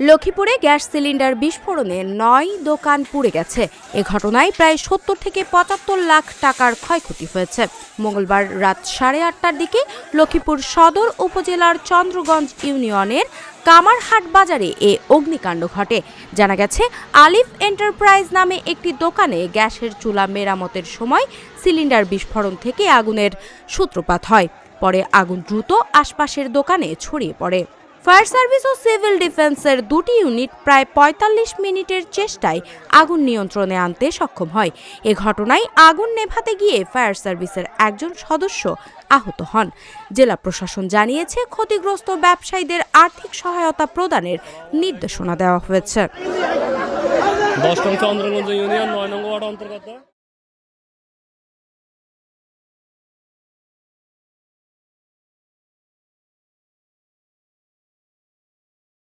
লক্ষ্মীপুরে gas cylinder বিস্ফোরণে ৯ দোকান পুড়ে গেছে। এ ঘটনায় প্রায় ৭০ থেকে ৭৫ লাখ টাকার ক্ষয়ক্ষতি হয়েছে। মঙ্গলবার রাত ৮:৩০টার দিকে লক্ষ্মীপুর সদর উপজেলার চন্দ্রগঞ্জ ইউনিয়নের কামারহাট বাজারে এ অগ্নিকাণ্ড ঘটে। জানা গেছে, আলিফ এন্টারপ্রাইজ নামে একটি দোকানে গ্যাসের চুলা মেরামতের সময় সিলিন্ডার বিস্ফোরণ থেকে আগুনের সূত্রপাত হয়। পরে আগুন দ্রুত আশপাশের দোকানে ছড়িয়ে পড়ে। ফায়ার সার্ভিস ও সিভিল ডিফেন্সের দুটি ইউনিট প্রায় ৪৫ মিনিটের চেষ্টায় আগুন নিয়ন্ত্রণে আনতে সক্ষম হয়। এ ঘটনায় আগুন নেভাতে গিয়ে ফায়ার সার্ভিসের একজন সদস্য আহত হন। জেলা প্রশাসন জানিয়েছে, ক্ষতিগ্রস্ত ব্যবসায়ীদের আর্থিক সহায়তা প্রদানের নির্দেশনা দেওয়া হয়েছে। 10 নং চন্দ্রগঞ্জ ইউনিয়ন 9 নং ওয়ার্ড অন্তর্গত